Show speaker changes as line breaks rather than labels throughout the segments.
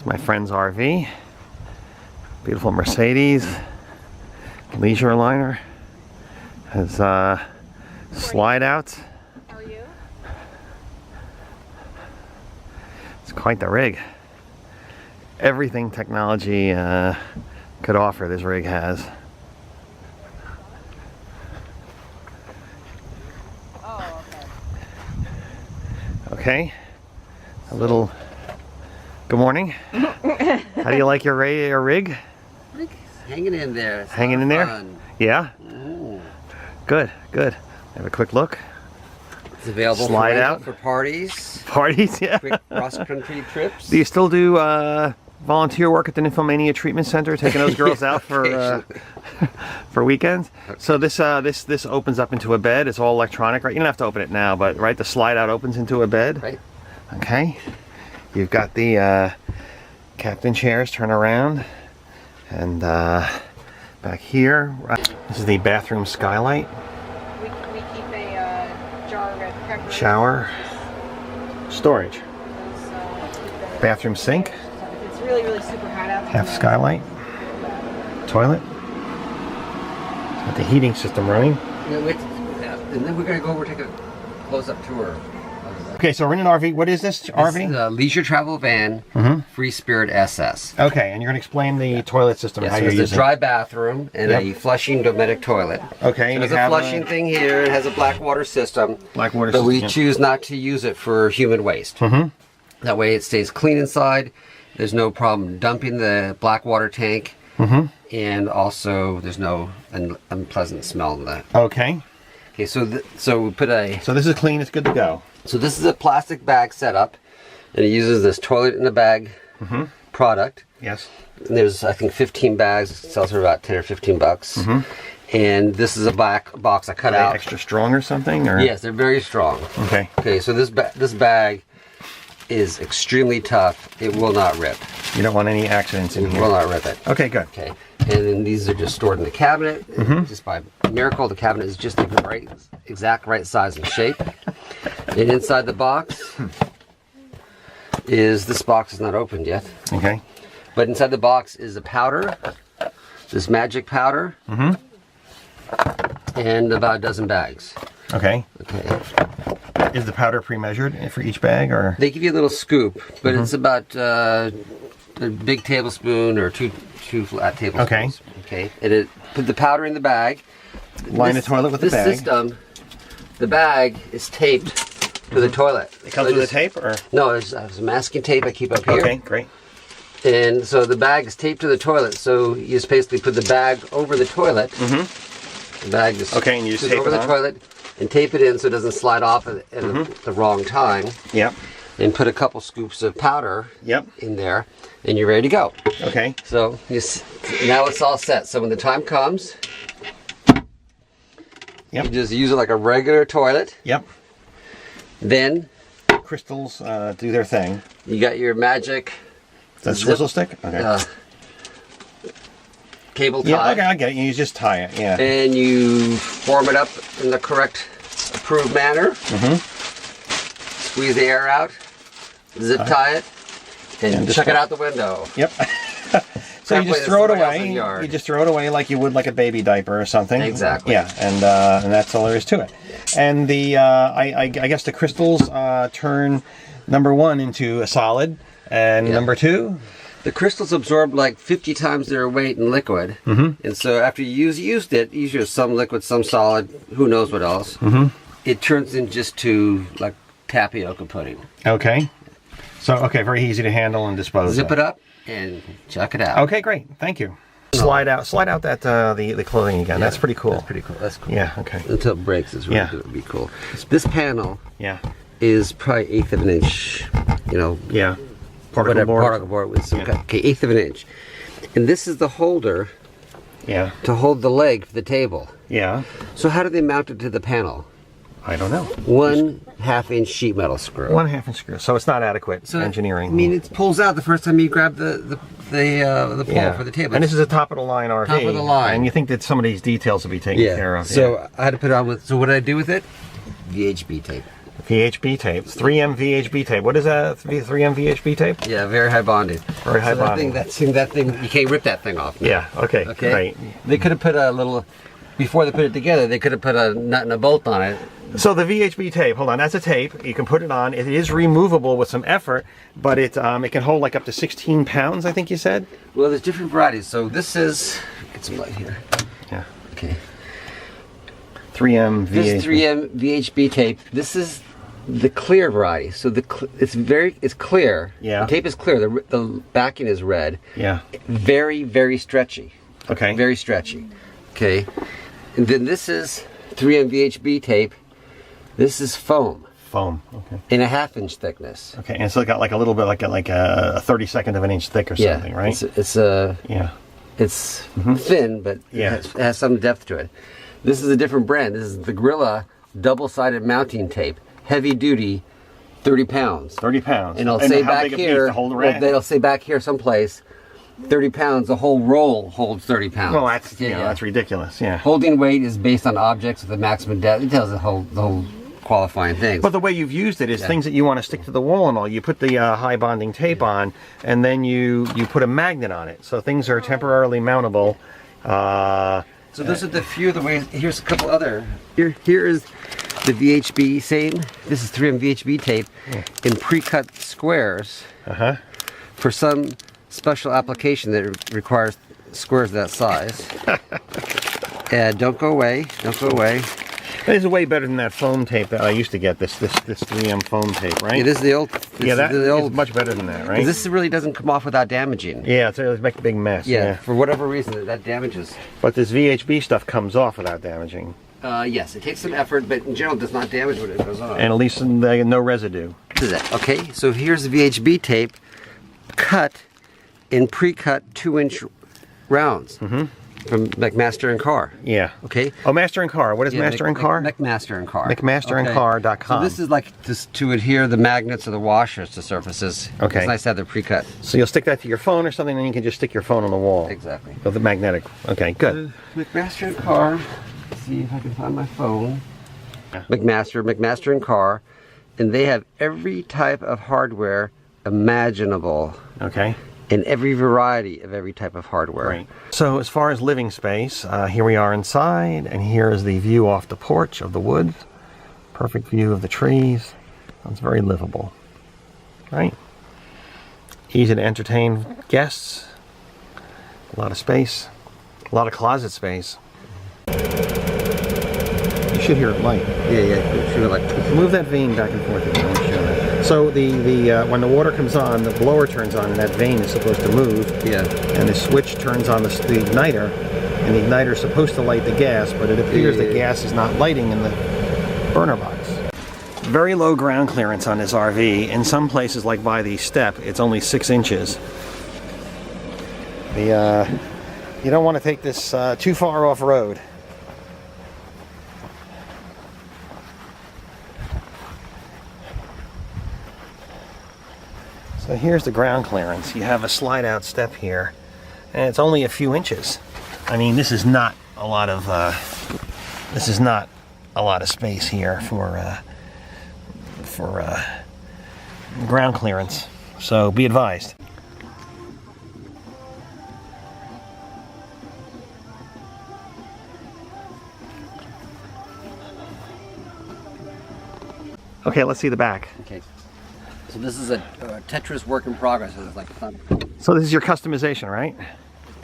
my friend's RV. Beautiful Mercedes Leisure liner. Has slide outs.
How are you?
It's quite the rig. Everything technology could offer, this rig has.
Oh, okay.
Okay, a little. Good morning. How do you like your rig?
Hanging in there. It's
Hanging in there?
fun.
Yeah.
Ooh.
Good, good. Have a quick look.
It's available
Slide
for,
out.
for parties,
Parties, yeah.
quick cross-country trips.
Do you still do volunteer work at the Nymphomania Treatment Center, taking those girls out for for weekends? So this opens up into a bed. It's all electronic, right? You don't have to open it now, but right, the slide out opens into a bed.
Right.
Okay. You've got the captain chairs. Turn around, and back here, this is the bathroom skylight.
We keep a jar of red pepper.
Shower. Storage.
So,
Bathroom sink.
if it's really, really super hot out,
Half skylight. Toilet. Got the heating system running.
And then we're going to go over and take a close-up tour.
Okay, so we're in an RV. What is this RV?
This is a leisure travel van, Free Spirit SS.
Okay, and you're going to explain the toilet system and
Yes,
how you're
there's a
using
dry bathroom and a flushing dometic toilet.
Okay,
So
and
there's
you
a
have
flushing thing here. It has a black water system.
black water
But
system.
we
yeah.
choose not to use it for human waste. That way it stays clean inside. There's no problem dumping the black water tank. And also there's no unpleasant smell in that.
Okay,
Okay, so we put a...
so this is clean. It's good to go.
So this is a plastic bag setup. And it uses this toilet in a bag product.
Yes.
And there's, I think, 15 bags. It sells for about 10 or 15 bucks. And this is a black box I cut
Are they
out.
extra strong or something? Or?
Yes, they're very strong.
Okay.
Okay, so this bag is extremely tough. It will not rip.
You don't want any accidents in
It
here.
will not rip it.
Okay, good.
Okay, and then these are just stored in the cabinet. Just by miracle, the cabinet is just the exact right size and shape. And inside the box is, this box is not opened yet.
Okay.
But inside the box is a powder, this magic powder, and about a dozen bags.
Okay.
Okay.
Is the powder pre-measured for each bag, or?
They give you a little scoop, but it's about a big tablespoon or two flat tablespoons. Okay. And put the powder in the bag.
Line the toilet with the bag.
This system, the bag is taped to the toilet.
It comes with a tape, or?
No, there's some masking tape I keep up here.
Okay, great.
And so the bag is taped to the toilet, so you just basically put the bag over the toilet. The bag is
Okay, and you just tape
over
it
the
on?
toilet and tape it in so it doesn't slide off at the wrong time.
Yep.
And put a couple scoops of powder
Yep.
in there, and you're ready to go.
Okay.
So now it's all set. So when the time comes,
Yep.
you just use it like a regular toilet.
Yep.
Then
Crystals do their thing.
you got your magic
That swizzle stick? Okay.
cable tie.
Yeah, okay, I get it. You just tie it, yeah.
And you form it up in the correct approved manner. Squeeze the air out, zip tie it, and chuck it out the window.
Yep. So you just throw it away.
Yard.
You just throw it away like you would like a baby diaper or something.
Exactly.
Yeah, and that's all there is to it. And the I guess the crystals turn number one into a solid, and number two.
The crystals absorb like 50 times their weight in liquid, and so after you used it, usually some liquid, some solid, who knows what else, it turns in just to like tapioca pudding.
Okay. So okay, very easy to handle and dispose.
Zip
of.
it up and chuck it out.
Okay, great. Thank you. Slide out that the clothing again. That's pretty cool.
That's pretty cool. That's cool.
Yeah. Okay.
Until it breaks is really going to be cool. This panel is probably 1/8 of an inch. You know.
Yeah.
Particle board with some cut. Okay, 1/8 of an inch. And this is the holder.
Yeah.
To hold the leg for the table.
Yeah.
So how do they mount it to the panel?
I don't know.
1/2 inch sheet metal screw.
1/2 inch screw. So it's not adequate engineering.
I mean, it pulls out the first time you grab the pull for the table.
And this is a top of the line RV.
Top of the line.
And you think that some of these details will be taken care of.
So I had to put it on with. So what did I do with it? VHB tape.
VHB tape. It's 3M VHB tape. What is that? 3M VHB tape?
Yeah, very high bonding.
Very high bonding.
That thing, you can't rip that thing off now.
Yeah. Okay.
Okay.
Right.
They could have put a little, before they put it together, they could have put a nut and a bolt on it.
So the VHB tape, hold on, that's a tape. You can put it on. It is removable with some effort, but it can hold like up to 16 pounds, I think you said?
Well, there's different varieties. So this is, get some light here.
Yeah.
Okay.
3M VHB.
This is 3M VHB tape. This is the clear variety. So it's clear.
Yeah.
The tape is clear. The backing is red.
Yeah.
Very, very stretchy.
Okay.
Very stretchy. Okay. And then this is 3M VHB tape. This is foam.
Foam. Okay.
In a 1/2 inch thickness.
Okay, and so it got like a little bit like a 32nd of an inch thick or something, right?
It's thin, but
Yeah.
it has some depth to it. This is a different brand. This is the Gorilla double-sided mounting tape, heavy duty, 30 pounds.
30 pounds.
And it'll say
how
back
big a piece
here,
to hold
well,
around?
they'll say back here someplace, 30 pounds. The whole roll holds 30 pounds.
Well, that's that's ridiculous. Yeah.
Holding weight is based on objects with a maximum depth. It tells the whole qualifying things.
But the way you've used it is things that you want to stick to the wall and all. You put the high bonding tape on, and then you put a magnet on it, so things are temporarily mountable.
So those are the few of the ways. Here's a couple other. Here is the VHB same. This is 3M VHB tape in pre-cut squares for some special application that requires squares that size. And don't go away. Don't go away.
This is way better than that foam tape that I used to get. This 3M foam tape, right?
Yeah, this is the old.
That is much better than that, right?
This really doesn't come off without damaging.
Yeah, it makes a big mess.
Yeah, for whatever reason that damages.
But this VHB stuff comes off without damaging.
Yes, it takes some effort, but in general does not damage when it goes on.
And at least no residue.
This is it. Okay, so here's the VHB tape cut in pre-cut 2-inch rounds from McMaster and Carr.
Yeah.
Okay.
Oh, Master and Carr. What is Master and Carr?
McMaster and Carr.
McMasterandCarr.com.
So this is like to adhere the magnets or the washers to surfaces.
Okay.
It's nice to have the pre-cut.
So you'll stick that to your phone or something, and you can just stick your phone on the wall.
Exactly.
With the magnetic. Okay, good.
McMaster and Carr. Let's see if I can find my phone. McMaster and Carr, and they have every type of hardware imaginable.
Okay.
In every variety of every type of hardware.
Right. So as far as living space, here we are inside, and here is the view off the porch of the woods. Perfect view of the trees. It's very livable. Right. Easy to entertain guests. A lot of space. A lot of closet space. You should hear it light.
Yeah. Should like
move that vane back and forth again. I'll show that. So when the water comes on, the blower turns on, and that vane is supposed to move.
Yeah.
And the switch turns on the igniter, and the igniter is supposed to light the gas, but it appears the gas is not lighting in the burner box. Very low ground clearance on this RV. In some places, like by the step, it's only 6 inches. You don't want to take this too far off road. So here's the ground clearance. You have a slide out step here, and it's only a few inches. I mean, this is not a lot of space here for ground clearance. So be advised. Okay, let's see the back.
Okay. So this is a Tetris work in progress. It's like
So this is your customization, right?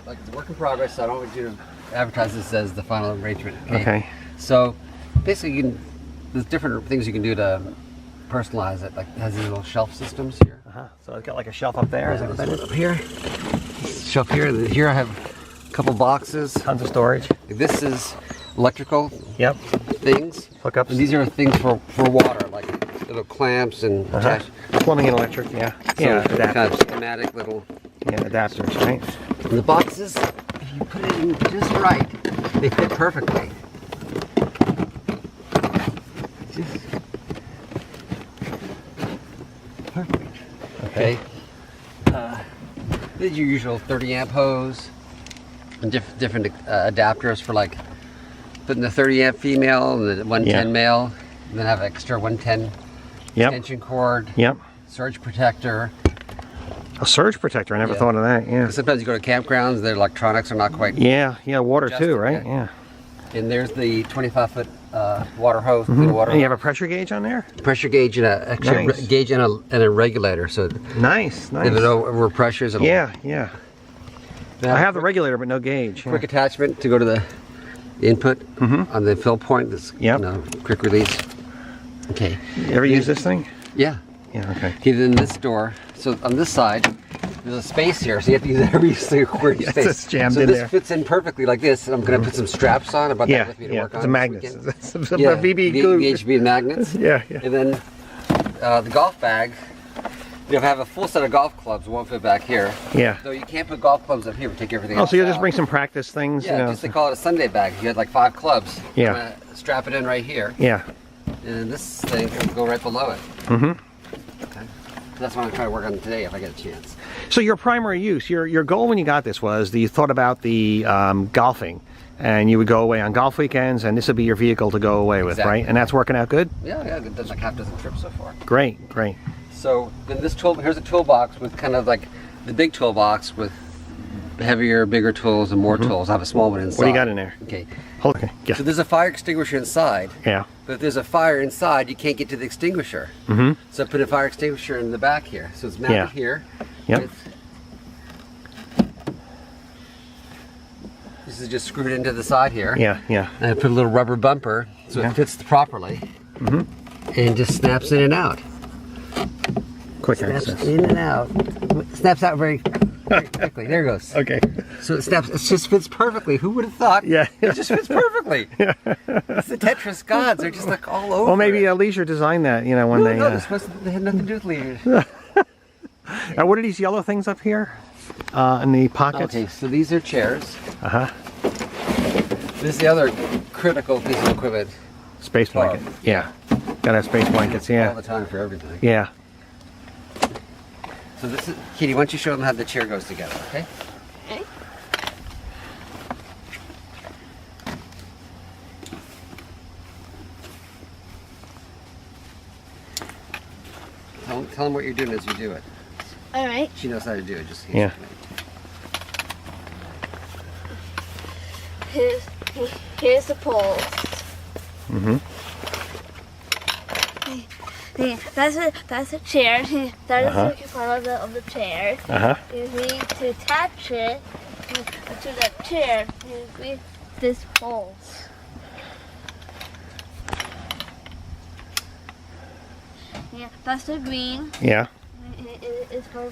Like it's a work in progress. So I don't want you to advertise this as the final arrangement.
Okay.
So basically, there's different things you can do to personalize it. Like it has these little shelf systems here.
So it's got like a shelf up there. Is that what that is?
Up here. Shelf here. Here I have a couple boxes.
Tons of storage.
This is electrical.
Yep.
Things.
Hookups.
And these are things for water, like little clamps and
plumbing and electric. Yeah.
So
Adapters.
kind of schematic little.
Yeah, adapters, right?
And the boxes, if you put it in just right, they fit perfectly. Just perfect. Okay. This is your usual 30 amp hose and different adapters for like putting the 30 amp female and the 110 male, and then have extra 110
Yep.
extension cord,
Yep.
surge protector.
A surge protector. I never
Yeah.
thought of that. Yeah.
Sometimes you go to campgrounds, their electronics are not quite.
Yeah. Yeah. Water too,
Adjusted,
right?
yeah.
Yeah.
And there's the 25-foot water hose. The water
And you have a pressure gauge on there?
pressure gauge and
Nice.
gauge and a regulator. So
Nice. Nice.
if it over pressures, it'll
Yeah. Yeah. I have the regulator, but no gauge.
quick attachment to go to the input on the fill point. That's
Yep.
quick release. Okay.
You ever use this thing?
Yeah.
Yeah. Okay.
Okay, then this door. So on this side, there's a space here, so you have to use every square
Yes,
space.
it's jammed
so
in
this
there.
fits in perfectly like this, and I'm going to put some straps on about
Yeah.
that with me to
Yeah.
work
It's
on
a
this
magnet.
weekend.
It's a
Yeah,
BB glue.
VHB magnets.
Yeah. Yeah.
And then the golf bag. If I have a full set of golf clubs, won't fit back here.
Yeah.
So you can't put golf clubs up here. We take everything
Oh,
else
so you'll just
out.
bring some practice things.
Yeah,
You know.
just they call it a Sunday bag. You had like 5 clubs.
Yeah.
I'm gonna strap it in right here,
Yeah.
and then this thing will go right below it.
Mm-hmm.
Okay. That's what I'm trying to work on today if I get a chance.
So your primary use, your goal when you got this was that you thought about the golfing, and you would go away on golf weekends, and this would be your vehicle to go away with,
Exactly.
right? And that's working out good.
Yeah, I've done like half dozen trips so far.
Great. Great.
So then this tool, here's a toolbox with kind of like the big toolbox with heavier, bigger tools and more tools. I have a small one inside.
What do you got in there?
Okay.
Hold. Okay. Yeah.
So there's a fire extinguisher inside,
Yeah.
but if there's a fire inside, you can't get to the extinguisher.
Mm-hmm.
So I put a fire extinguisher in the back here. So it's mounted
Yeah.
here.
Yep.
This is just screwed into the side here.
Yeah. Yeah.
And I put a little rubber bumper so
Yeah.
it fits properly.
Mm-hmm.
And just snaps in and out.
Quick
Snaps
access.
in and out. Snaps out very quickly. There it goes.
Okay.
So it snaps. It just fits perfectly. Who would have thought?
Yeah.
It just fits perfectly. It's the Tetris gods. They're just like all over.
Well, maybe
it.
Leisure designed that. You know, when
No,
they.
no, they had nothing to do with leisure.
Now, what are these yellow things up here? In the pockets.
Okay, so these are chairs.
Uh huh.
This is the other critical piece of equipment
Space blanket. Yeah. Gotta have space blankets.
all
Yeah.
the time for everything.
Yeah.
So this is, Katie, why don't you show them how the chair goes together, okay?
Okay.
Tell them what you're doing as you do it.
All right.
She knows how to do it. Just
Yeah.
Here's the poles.
Mm-hmm.
That's a chair. That is
Uh-huh.
the part of the chair.
Uh huh.
You need to attach it to the chair with these poles. Yeah, that's the green.
Yeah.
It's for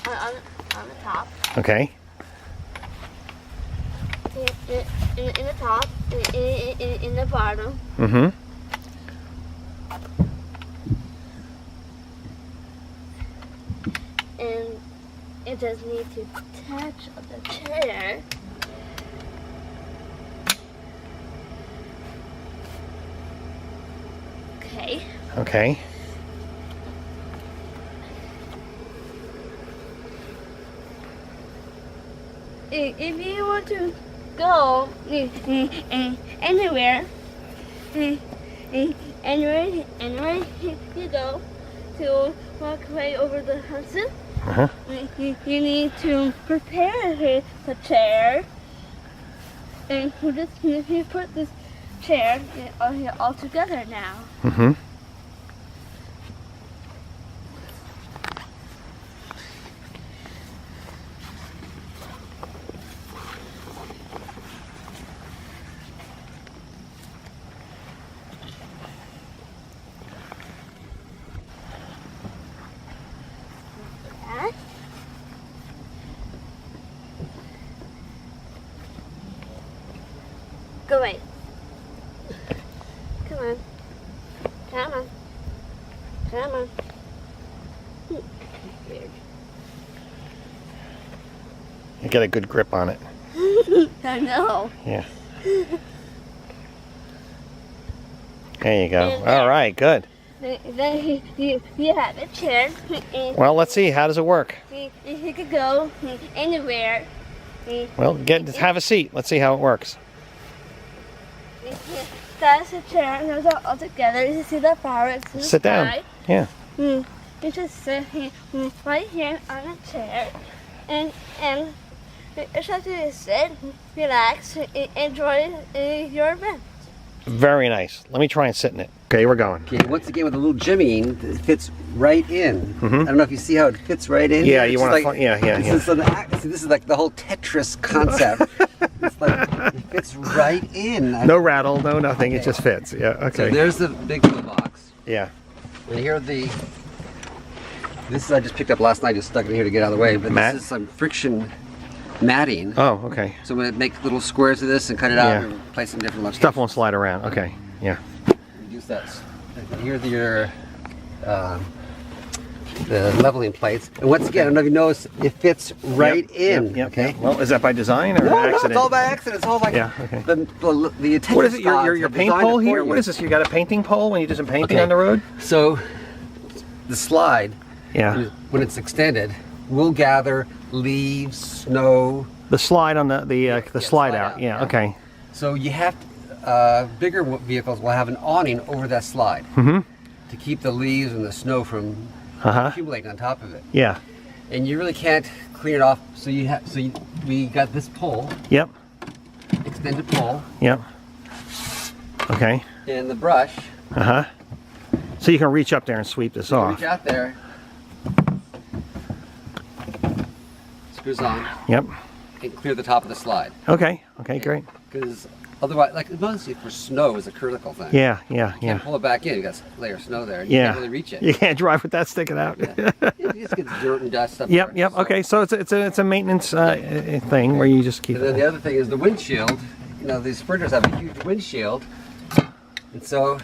on the top.
Okay.
In the top, in the bottom.
Mm-hmm.
And it does need to attach the chair. Okay.
Okay.
If you want to go anywhere, anywhere you go to walk right over the Hudson,
Uh huh.
you need to prepare the chair. And you put this chair all together now.
Mm-hmm.
That. Go away. Come on. Come on. Come on. Weird.
You get a good grip on it.
I know.
Yeah. There you go. All right. Good.
Then you have a chair. And
Well, let's see. How does it work?
you could go anywhere.
Well, have a seat. Let's see how it works.
that's a chair, and those are all together. You see the flowers to the
Sit down.
side.
Yeah.
You just sit here, right here on a chair, and you just have to sit, relax, enjoy your event.
Very nice. Let me try and sit in it. Okay, we're going.
Okay, once again with a little jimmying, it fits right in. I don't know if you see how it fits right in.
Yeah,
here.
you
It's
want to.
like,
Yeah.
See, this is like the whole Tetris concept. It's like it fits right in.
No rattle, no nothing. It just fits. Yeah.
So
Okay.
there's the big toolbox.
Yeah.
And here are this I just picked up last night, just stuck it here to get out of the way. But
Mat?
this is some friction matting.
Oh, okay.
So I'm going to make little squares of this and cut it out
Yeah.
and place it in different locations.
Stuff won't slide around. Okay. Yeah.
Use that. Here's your the leveling plates. And once again, I don't know if you notice, it fits right in.
Yep.
Okay.
Well, is that by design or
No,
accident?
it's all by accident. It's all like
Yeah, okay.
the attention.
What is it? Your
spots
your
are
paint
designed
pole
for
here?
you.
What is this? You got a painting pole when you do some painting
Okay.
on the road?
So the slide,
Yeah.
when it's extended, will gather leaves, snow.
The slide on the slide
slide
out.
out,
Yeah.
yeah.
Okay.
So you have bigger vehicles will have an awning over that slide to keep the leaves and the snow from accumulating on top of it.
Yeah.
And you really can't clean it off. So we got this pole,
Yep.
extended pole,
Yep. Okay.
and the brush.
So you can reach up there and sweep this
You
off.
reach out there, screws on,
Yep.
and clear the top of the slide.
Okay. Okay. Great.
Because otherwise, like mostly for snow is a critical thing.
Yeah.
You can't pull it back in. You got a layer of snow there. And you
Yeah.
can't really reach it.
You can't drive with that sticking out.
It just gets dirt and dust up.
Yep.
there.
Yep.
So-
Okay. So it's a maintenance thing where you just keep.
And then the other thing is the windshield. You know, these sprinters have a huge windshield, and so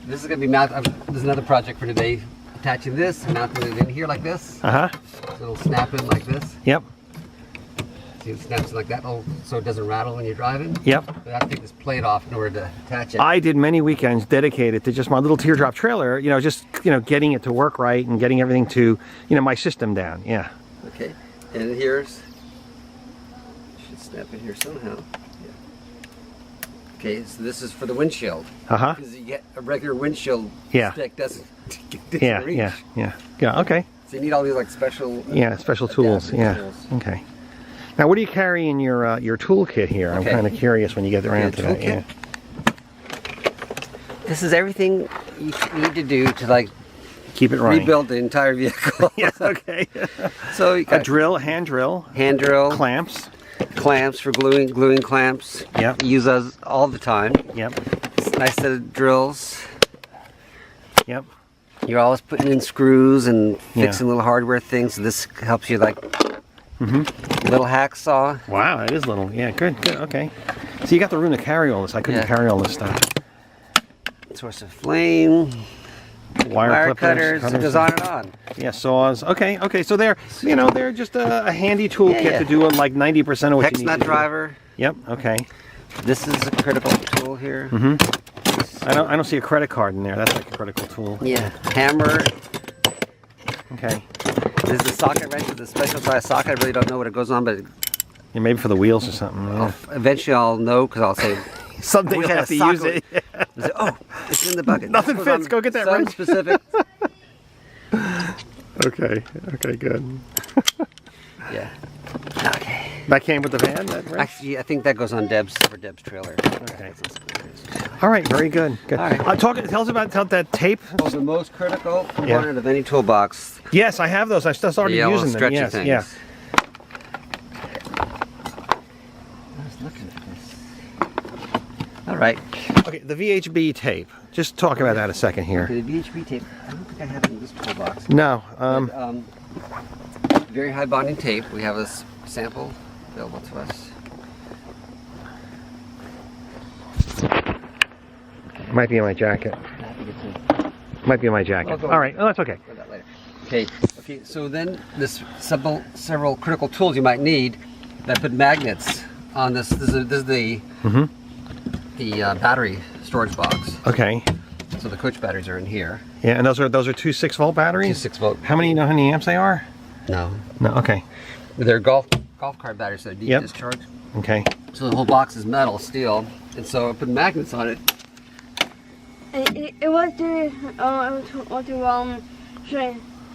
this is going to be mounted. This is another project for today. Attaching this, and mounting it in here like this. So it'll snap in like this.
Yep.
See, it snaps in like that, so it doesn't rattle when you're driving.
Yep.
But I have to take this plate off in order to attach it.
I did many weekends dedicated to just my little teardrop trailer. You know, just getting it to work right and getting everything to my system down. Yeah.
Okay, and here's should snap in here somehow. Yeah. Okay, so this is for the windshield. Because you get a regular windshield stick doesn't reach.
Yeah. Okay.
So you need all these like special.
Special tools.
adaptive
Yeah.
tools.
Okay. Now, what do you carry in your toolkit here? I'm
Okay.
kind of curious when you get around to that.
toolkit?
Yeah.
This is everything you need to do to like
Keep it running.
rebuild the entire vehicle.
Yes. Okay.
So you
A
got
drill, hand drill,
hand drill,
clamps.
clamps for gluing clamps.
Yep.
Use those all the time.
Yep.
It's a nice set of drills.
Yep.
You're always putting in screws and
Yeah.
fixing little hardware things. So this helps you like little hacksaw.
Wow, that is little. Yeah. Good. Good. Okay. So you got the room to carry all this. I couldn't
Yeah.
carry all this stuff.
Source of flame. Wire cutters. It goes on and on.
Yeah, saws. Okay, okay. So they're just a handy toolkit
Yeah, yeah.
to do like 90% of what
Hex
you need
nut
to do.
driver.
Yep. Okay.
This is a critical tool here.
I don't see a credit card in there. That's like a critical tool.
Yeah. Hammer.
Okay.
This is a socket wrench with a special size socket. I really don't know what it goes on, but
Yeah, maybe for the wheels or something. Yeah.
eventually I'll know because I'll say,
Something
wish
you'll
I
have
had
to
a
use
socket.
it.
I'll say, oh, it's in the bucket.
Nothing
This goes
fits.
on
Go get that
some
wrench.
specific.
Okay. Okay. Good.
Yeah. Okay.
That came with the van. That wrench?
Actually, I think that goes on Deb's trailer.
Okay. All right. Very good. Good.
All right.
Tell us about that tape.
Oh, the most critical component of any toolbox.
Yes, I have those. I just started
The yellow
using them.
stretchy
Yes.
things.
Yeah.
I was looking at this. All right.
Okay. The VHB tape. Just talk about that a second here.
The VHB tape. I don't think I have it in this toolbox.
No.
Very high bonding tape. We have a sample available to us.
Might be in my jacket.
I have to get to
Might be in my jacket.
go.
All right. Oh, that's okay.
for that later. Okay. Okay. So then, this several critical tools you might need that put magnets on this. This is the battery storage box.
Okay.
So the coach batteries are in here.
Yeah, and those are two 6-volt batteries.
6 volt.
How many? You know how many amps they are?
No.
No. Okay.
They're golf cart batteries, so deep
Yep.
discharge.
Okay.
So the whole box is metal, steel, and so I put magnets on it.
It was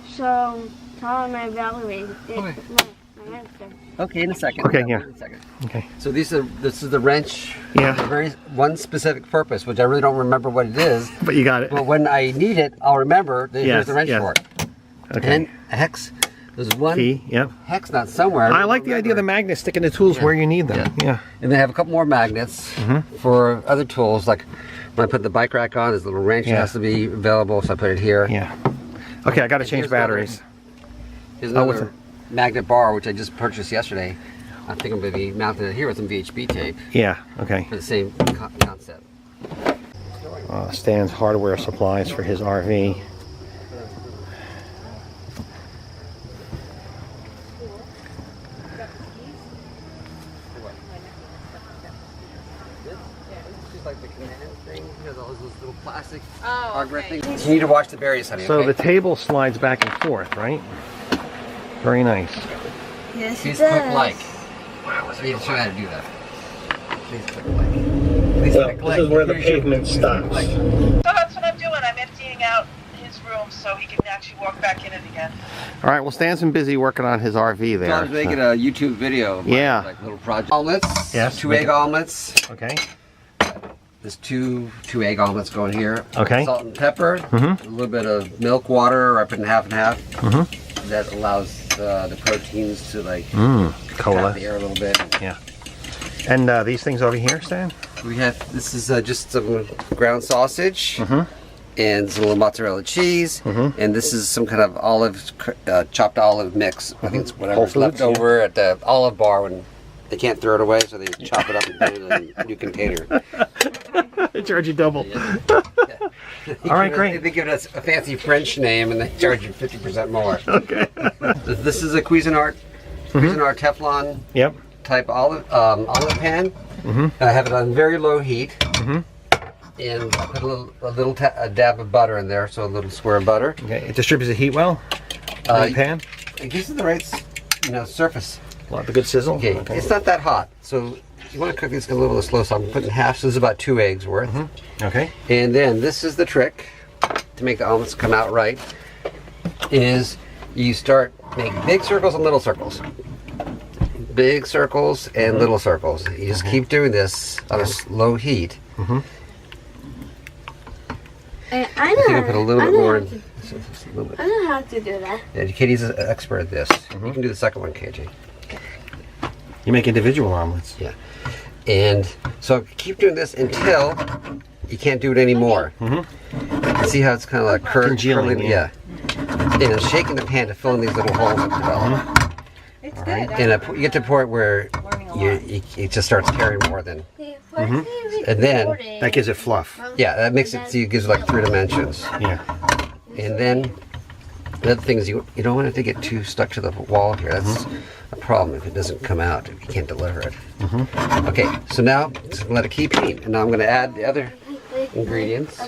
so Tom and Valerie.
Okay, in a second.
Okay, yeah.
In a second.
Okay.
So this is the wrench.
Yeah.
For one specific purpose, which I really don't remember what it is.
But you got it.
But when I need it, I'll remember that here's the wrench
yes.
for it.
Okay.
And a hex. There's one
Key, yep.
hex not somewhere.
I like the idea of the magnets sticking the tools where you need them. Yeah.
And they have a couple more magnets for other tools, like when I put the bike rack on, this little wrench has to be available, so I put it here.
Yeah. Okay, I got to change batteries.
Here's another magnet bar, which I just purchased yesterday. I think I'm going to be mounting it here with some VHB tape.
Yeah, okay.
For the same concept.
Stan's hardware supplies for his RV.
Like the command thing, has all those little plastic hardware things. You need to watch the berries, honey.
So
okay?
the table slides back and forth, right? Very nice.
Yes,
Please
it
click
does.
like. I need to show you how to do that. Please click like. Please click like.
This is where the pavement stops.
So that's what I'm doing. I'm emptying out his room so he can actually walk back in it again.
All right, well, Stan's been busy working on his RV there.
I was making a YouTube video of my, like little project. Omelets.
Yes.
2 egg omelets.
Okay.
There's two egg omelets going here.
Okay.
Salt and pepper. A little bit of milk, water, or I put in half and half. That allows the proteins to like
Cola.
the air a little bit.
Yeah. And these things over here, Stan?
We have, this is just some ground sausage and some little mozzarella cheese, and this is some kind of chopped olive mix. I think it's whatever's left over at the olive bar when they can't throw it away, so they chop it up and put it in a new container.
They charge you double. All right, great.
They give it a fancy French name and they charge you 50% more.
Okay.
This is a Cuisinart Teflon type olive pan. I have it on very low heat. And I put a dab of butter in there, so a little square of butter.
Okay. It distributes the heat well. The pan.
It gives it the right, surface.
A lot of good sizzle.
Okay. It's not that hot, so you want to cook this a little bit slow. So I'm putting half. So this is about 2 eggs worth.
Okay.
And then this is the trick to make the omelets come out right. Is you start making big circles and little circles. Big circles and little circles. You just keep doing this on a low heat.
I
think I put a little bit more in.
I know how to do that.
Yeah, Katie's an expert at this. You can do the second one, KJ.
You make individual omelets.
Yeah. And so keep doing this until you can't do it anymore. See how it's kind of like
Congealing,
curling? Yeah. And it's shaking the pan to fill in these little holes that develop.
It's
All
good.
right. And you get to the point where it just starts tearing more than. And then
That gives it fluff.
yeah, that makes it so it gives like 3 dimensions.
Yeah.
And then the other thing is you don't want it to get too stuck to the wall here. That's a problem if it doesn't come out, if you can't deliver it. Okay, so now just let it keep heating. And now I'm going to add the other ingredients.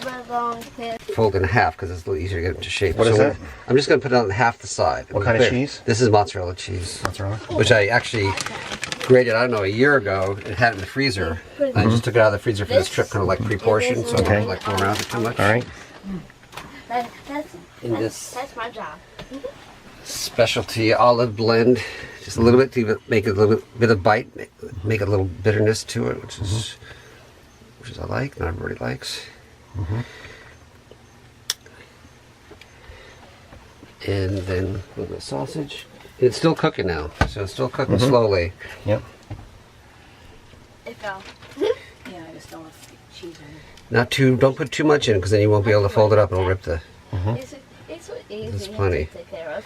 Fold in half because it's a little easier to get into shape.
What is that?
I'm just going to put it on half the side.
What kind of cheese?
This is mozzarella cheese.
Mozzarella.
Which I actually grated, I don't know, a year ago and had it in the freezer. And I just took it out of the freezer for this trip, kind of like pre-portioned, so I don't like go around it too much.
All right.
That's my job.
Specialty olive blend, just a little bit to make it a little bit of bite, make a little bitterness to it, which is I like, not everybody likes. And then a little bit of sausage. And it's still cooking now, so it's still cooking slowly.
Yep.
It fell.
Yeah, I just don't want cheese in it.
Don't put too much in, because then you won't be able to fold it up and it'll rip the.
It's so easy
There's plenty.
to take care of.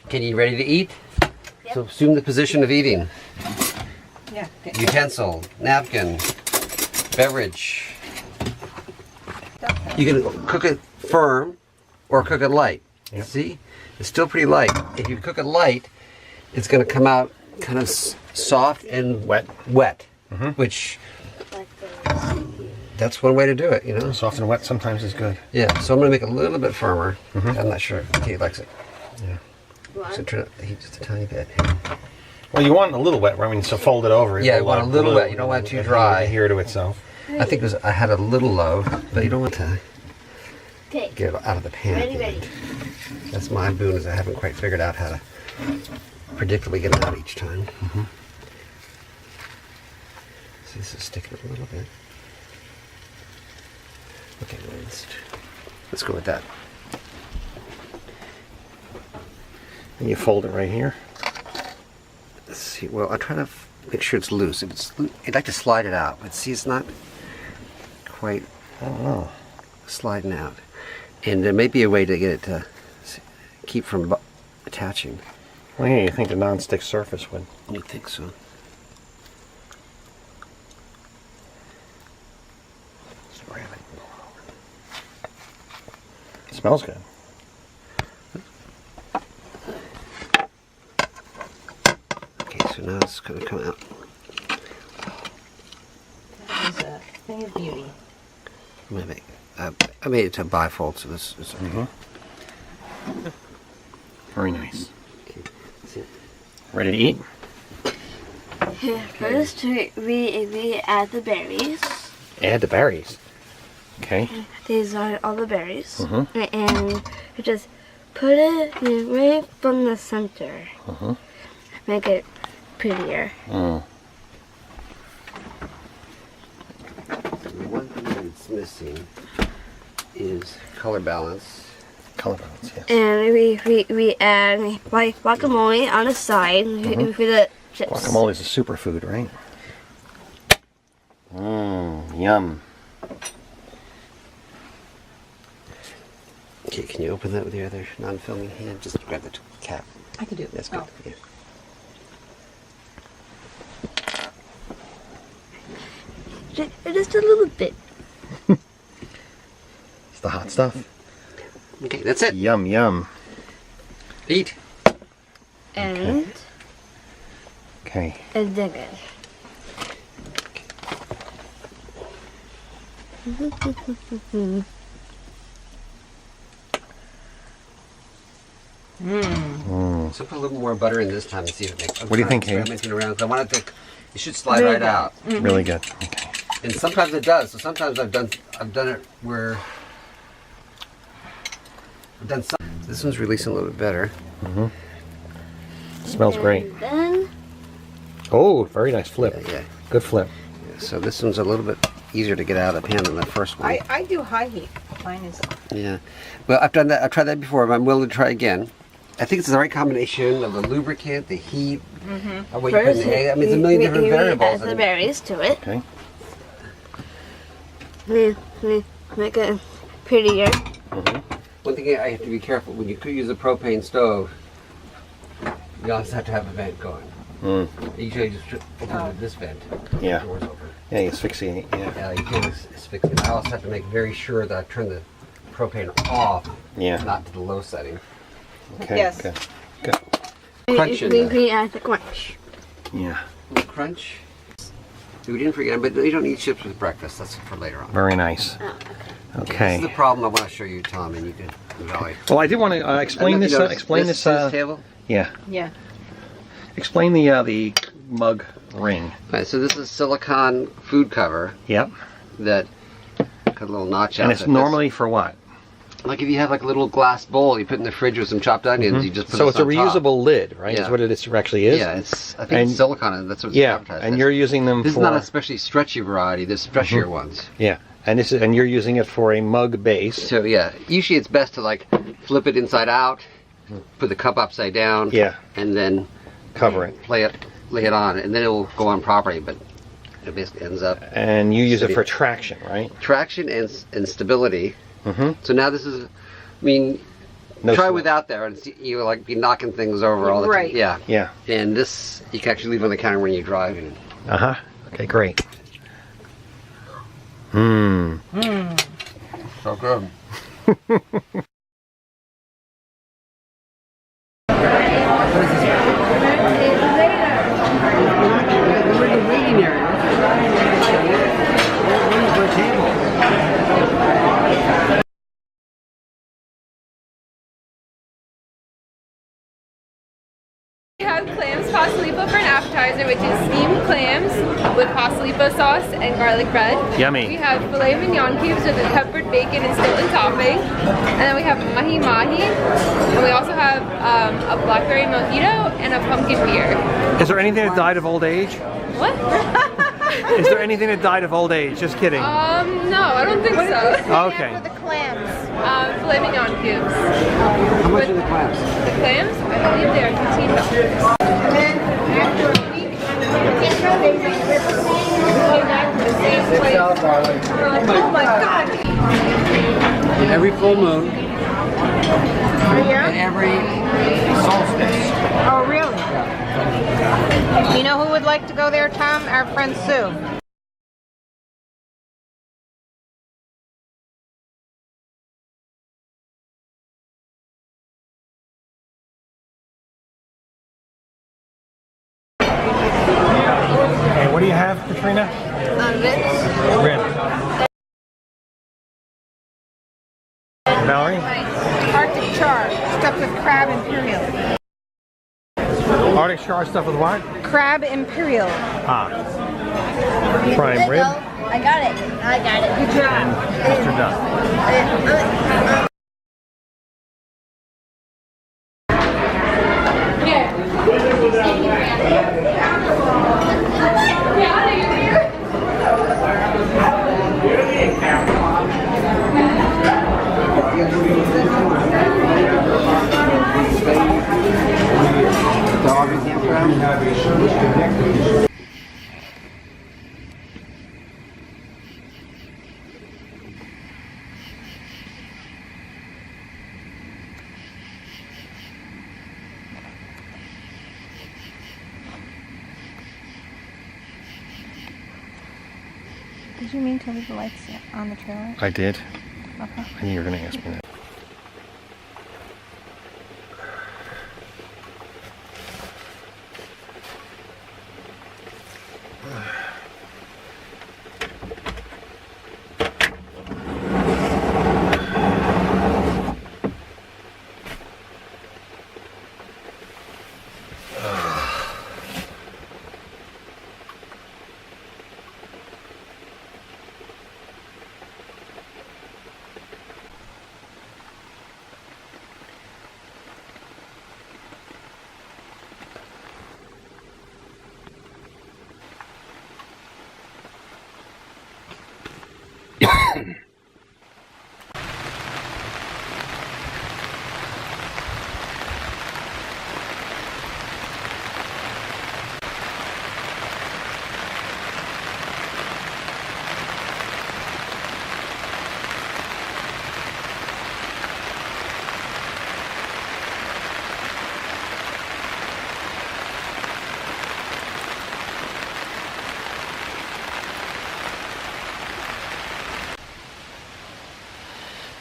Okay, you ready to eat? So assume the position of eating.
Yeah.
Utensil, napkin, beverage. You can cook it firm or cook it light.
Yep.
See? It's still pretty light. If you cook it light, it's going to come out kind of soft and
Wet.
Which
Like this.
that's one way to do it, you know?
Soft and wet sometimes is good.
Yeah, so I'm going to make it a little bit firmer. I'm not sure if Kate likes it.
Yeah.
So turn up the heat just a tiny bit.
Well, you want it a little wet, right? I mean, so fold it over.
Yeah, you want a little wet. You don't want it too dry.
Adhere to itself.
I think I had a little low, but you don't want to
Okay.
get it out of the pan.
Ready.
That's my boon, is I haven't quite figured out how to predictably get it out each time. See, this is sticking a little bit. Okay, let's go with that.
And you fold it right here.
Let's see. Well, I'll try to make sure it's loose. If it's loose, I'd like to slide it out, but see, it's not quite sliding out. And there may be a way to get it to keep from attaching.
Well, yeah, you think the non-stick surface would.
You think so?
It smells good.
Okay, so now it's going to come out.
That is a thing of beauty.
I made it to a bifold, so this is okay.
Very nice.
Okay, that's it.
Ready to eat?
First, we add the berries.
Add the berries. Okay.
These are all the berries. And we just put it right from the center. Make it prettier.
The one thing that's missing is color balance.
Color balance, yes.
And we add like guacamole on the side with the chips.
Guacamole is a superfood, right? Yum.
Okay, can you open that with your other non-filming hand? Just grab the cap.
I can do it.
That's good.
Oh.
Yeah.
Just a little bit.
It's the hot stuff.
Okay, that's it.
Yum, yum.
Eat.
And
Okay.
it's good.
So put a little more butter in this time and see if it makes.
What do you think, Kate?
Experimenting around. 'Cause I want it to. It should slide right out.
Really good. Okay.
And sometimes it does. So sometimes I've done it where I've done some. This one's releasing a little bit better.
Smells great.
And then
Oh, very nice flip.
Yeah.
Good flip.
So this one's a little bit easier to get out of the pan than the first one.
I do high heat. Mine is.
Yeah. Well, I've done that. I've tried that before, but I'm willing to try again. I think it's the right combination of the lubricant, the heat, of what you put in the egg. I mean, there's a million different variables.
Add the berries to it.
Okay.
We make it prettier.
One thing I have to be careful, when you use a propane stove, you also have to have a vent going. Usually just open this vent.
Yeah.
The door's open.
Yeah, you asphyxiate. Yeah.
Yeah, you can't asphyxiate. I also have to make very sure that I turn the propane off,
Yeah.
not to the low setting.
Okay.
Yes.
Good. Good.
Crunch in there.
We add the crunch.
Yeah.
A little crunch. We didn't forget, but you don't eat chips with breakfast. That's for later on.
Very nice.
This
Okay.
is the problem I want to show you, Tom, and you can evaluate.
Well, I did want to explain this. Explain this.
table.
Yeah.
Yeah.
Explain the mug ring.
Right, so this is silicone food cover
Yep.
that got a little notch out.
And it's
that
normally for what?
like if you have like a little glass bowl you put in the fridge with some chopped onions, you just put
So
this
it's a
on top.
reusable lid, right?
Yeah.
Is what it actually is.
Yeah, it's I think
And-
it's silicone, and that's what it's
Yeah.
advertised
And
as.
you're using them
This
for.
is not a especially stretchy variety. There's stretchier ones.
Yeah. And this is, and you're using it for a mug base.
So yeah, usually it's best to like flip it inside out, put the cup upside down,
Yeah.
and then
Cover it.
lay it on, and then it will go on properly. But it basically ends up
And you use it for traction, right?
traction and stability. So now this is, I mean,
No
try
slip.
without there, and see, you like be knocking things over all the
Right.
time. Yeah.
Yeah.
And this you can actually leave on the counter when you're driving.
Uh huh. Okay, great.
So good. We're in the waiting area. We're waiting for a table.
have clams pasolipo for an appetizer, which is steamed clams with pasolipo sauce and garlic bread.
Yummy.
We have filet mignon cubes with a peppered bacon and Stilton topping. And then we have mahi mahi. And we also have a blackberry mojito and a pumpkin beer.
Is there anything that died of old age?
What?
Is there anything that died of old age? Just kidding.
No, I don't think so.
Okay.
For the clams.
Filet mignon cubes.
How much are the clams?
The clams, I believe they are $15.
Then after a week, go back to the same place. Oh my God.
Every full moon
Yeah?
and every solstice.
Oh, really? You know who would like to go there, Tom? Our friend Sue.
Hey, what do you have, Katrina? Ribs. Valerie?
Arctic char, stuffed with crab imperial.
Arctic char stuff with what?
Crab imperial.
Ah. Prime rib.
I got it. I got it.
Good job.
Mr. Duck.
Did you mean to leave the lights on the trailer?
I did.
Okay.
I knew you were going to ask me that.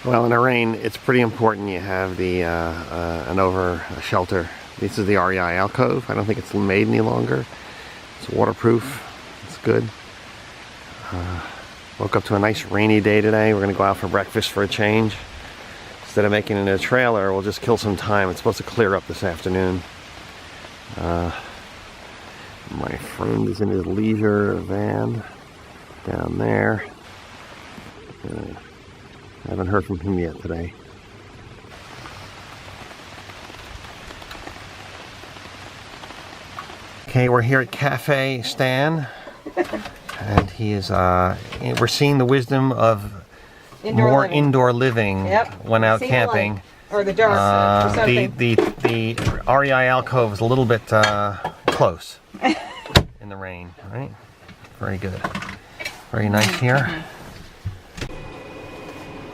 Well, in the rain, it's pretty important you have the a shelter. This is the REI alcove. I don't think it's made any longer. It's waterproof. It's good. Woke up to a nice rainy day today. We're going to go out for breakfast for a change. Instead of making it in a trailer, we'll just kill some time. It's supposed to clear up this afternoon. My friend is in his leisure van down there. I haven't heard from him yet today. Okay, we're here at Cafe Stan, and he is. We're seeing the wisdom of more indoor living when out camping.
Or the dark or something.
The REI alcove is a little bit close in the rain, right? Very good. Very nice here.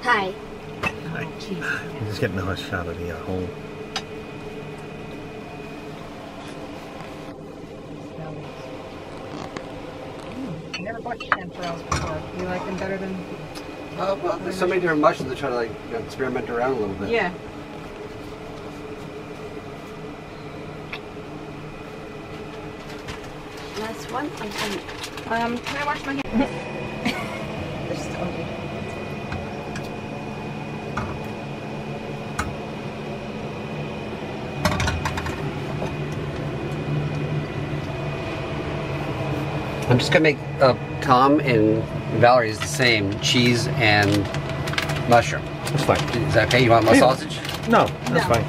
Hi.
Hi. I'm just getting a shot of the hole.
Never bought chanterelles before. You like them better than?
Well, there's so many different mushrooms to try to like experiment around a little bit.
Yeah.
Last one.
Can I wash my hands? They're still okay.
I'm just gonna make Tom and Valerie's the same, cheese and mushroom.
That's fine.
Is that okay? You want more
Yeah.
sausage?
No, that's fine.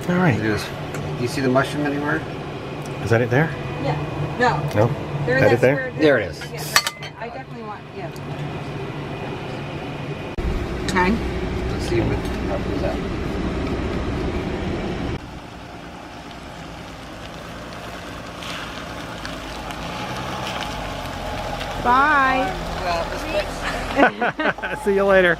All right.
Do you see the mushroom anywhere?
Is that it there?
Yeah. No.
No?
There,
That it
that's
there?
where
There it is.
Yeah, I definitely want, yeah. Okay.
Let's see what is that.
Bye.
See you later.